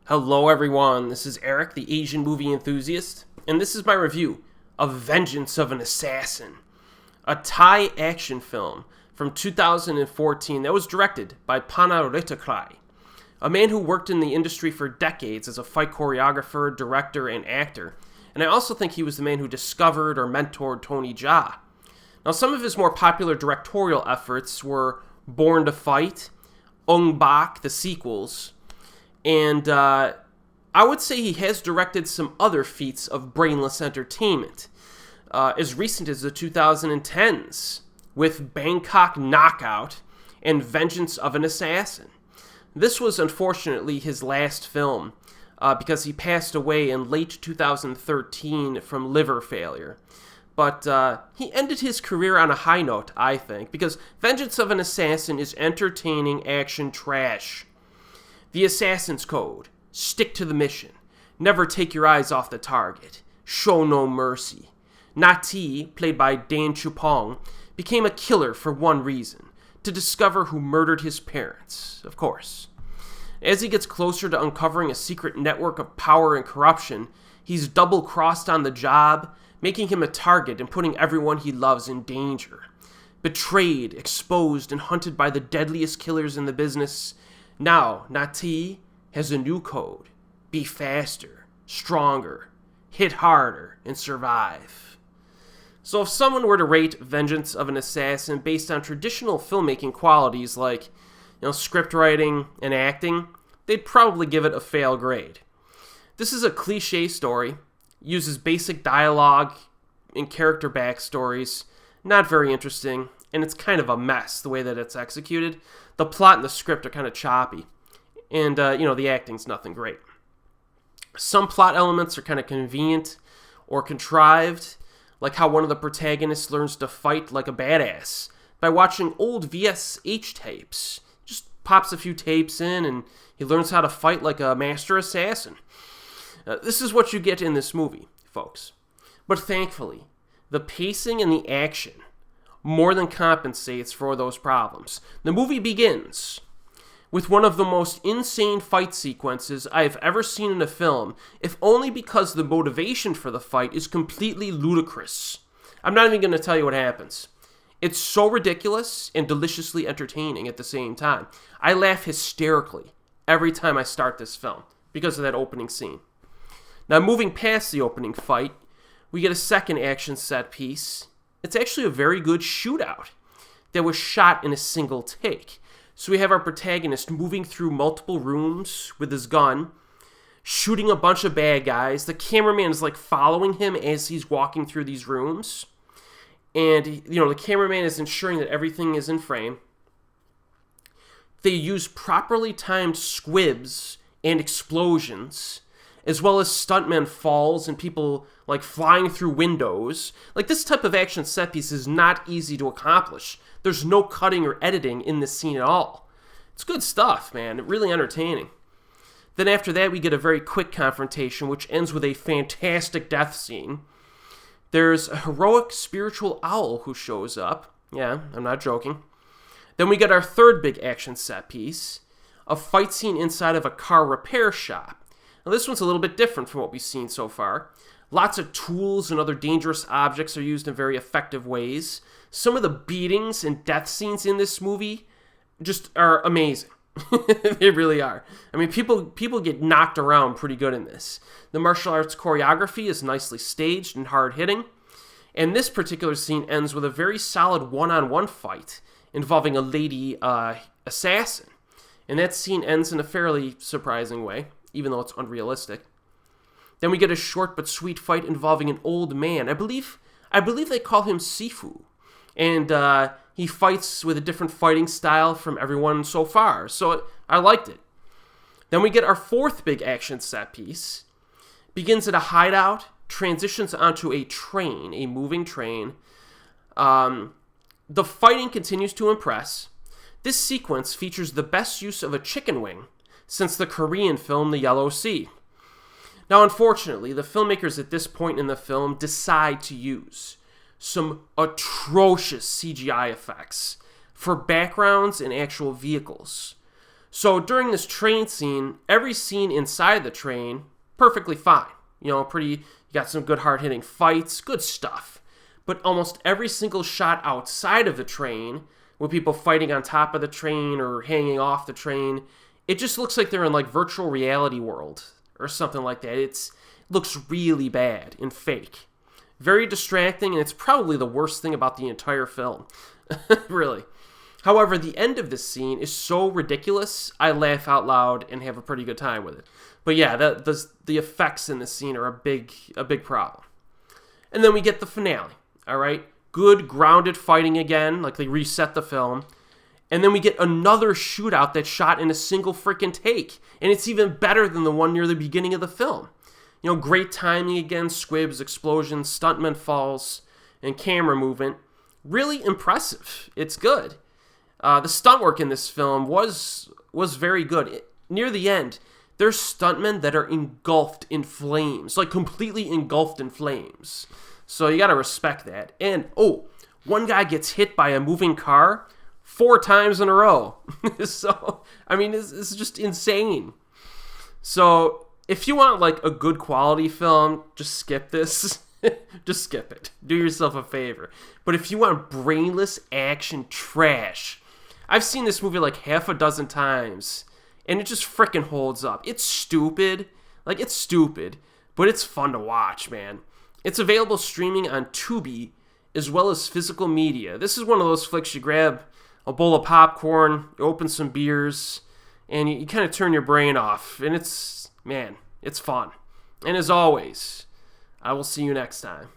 Hello everyone, this is Erik, the Asian movie enthusiast, and this is my review of Vengeance of an Assassin, a Thai action film from 2014 that was directed by Panna Rittikrai, a man who worked in the industry for decades as a fight choreographer, director, and actor, and I also think he was the man who discovered or mentored Tony Jaa. Now, some of his more popular directorial efforts were Born to Fight, Ong Bak, the sequels, and I would say he has directed some other feats of brainless entertainment, as recent as the 2010s, with Bangkok Knockout and Vengeance of an Assassin. This was unfortunately his last film, because he passed away in late 2013 from liver failure. But he ended his career on a high note, I think, because Vengeance of an Assassin is entertaining action trash. The Assassin's Code. Stick to the mission. Never take your eyes off the target. Show no mercy. Natee, played by Dan Chupong, became a killer for one reason: to discover who murdered his parents, of course. As he gets closer to uncovering a secret network of power and corruption, he's double-crossed on the job, making him a target and putting everyone he loves in danger. Betrayed, exposed, and hunted by the deadliest killers in the business, now Natee has a new code: be faster, stronger, hit harder, and survive. So if someone were to rate Vengeance of an Assassin based on traditional filmmaking qualities like, script writing and acting, they'd probably give it a fail grade. This is a cliche story, uses basic dialogue and character backstories, not very interesting, and it's kind of a mess the way that it's executed. The plot and the script are kind of choppy, and, the acting's nothing great. Some plot elements are kind of convenient or contrived, like how one of the protagonists learns to fight like a badass by watching old VSH tapes. Just pops a few tapes in, and he learns how to fight like a master assassin. This is what you get in this movie, folks. But thankfully, the pacing and the action more than compensates for those problems. The movie begins with one of the most insane fight sequences I have ever seen in a film, if only because the motivation for the fight is completely ludicrous. I'm not even going to tell you what happens. It's so ridiculous and deliciously entertaining at the same time. I laugh hysterically every time I start this film because of that opening scene. Now, moving past the opening fight, we get a second action set piece. It's actually a very good shootout that was shot in a single take. So we have our protagonist moving through multiple rooms with his gun, shooting a bunch of bad guys. The cameraman is following him as he's walking through these rooms. And, the cameraman is ensuring that everything is in frame. They use properly timed squibs and explosions, as well as stuntmen falls and people flying through windows. This type of action set piece is not easy to accomplish. There's no cutting or editing in this scene at all. It's good stuff, man. Really entertaining. Then after that, we get a very quick confrontation, which ends with a fantastic death scene. There's a heroic spiritual owl who shows up. Yeah, I'm not joking. Then we get our third big action set piece, a fight scene inside of a car repair shop. Now, this one's a little bit different from what we've seen so far. Lots of tools and other dangerous objects are used in very effective ways. Some of the beatings and death scenes in this movie just are amazing. They really are. I mean, people get knocked around pretty good in this. The martial arts choreography is nicely staged and hard-hitting. And this particular scene ends with a very solid one-on-one fight involving a lady assassin. And that scene ends in a fairly surprising way, even though it's unrealistic. Then we get a short but sweet fight involving an old man. I believe they call him Sifu. And he fights with a different fighting style from everyone so far. So I liked it. Then we get our fourth big action set piece. Begins at a hideout, transitions onto a train, a moving train. The fighting continues to impress. This sequence features the best use of a chicken wing since the Korean film The Yellow Sea. Now, unfortunately, the filmmakers at this point in the film decide to use some atrocious CGI effects for backgrounds and actual vehicles. So during this train scene, every scene inside the train, perfectly fine. You got some good hard-hitting fights, good stuff. But almost every single shot outside of the train, with people fighting on top of the train or hanging off the train, it just looks like they're in like virtual reality world or something like that. It looks really bad and fake. Very distracting, and it's probably the worst thing about the entire film. Really. However, the end of this scene is so ridiculous, I laugh out loud and have a pretty good time with it. But yeah, the effects in this scene are a big problem. And then we get the finale, all right? Good, grounded fighting again, like they reset the film. And then we get another shootout that's shot in a single freaking take. And it's even better than the one near the beginning of the film. Great timing again, squibs, explosions, stuntman falls, and camera movement. Really impressive. It's good. The stunt work in this film was very good. Near the end, there's stuntmen that are engulfed in flames, like completely engulfed in flames. So you gotta respect that. And, one guy gets hit by a moving car 4 times in a row. So, I mean, this is just insane. So, if you want, like, a good quality film, just skip this. Just skip it. Do yourself a favor. But if you want brainless action trash, I've seen this movie like half a dozen times, and it just frickin' holds up. It's stupid. Like, it's stupid, but it's fun to watch, man. It's available streaming on Tubi, as well as physical media. This is one of those flicks you grab a bowl of popcorn, you open some beers, and you kind of turn your brain off. And it's fun. And as always, I will see you next time.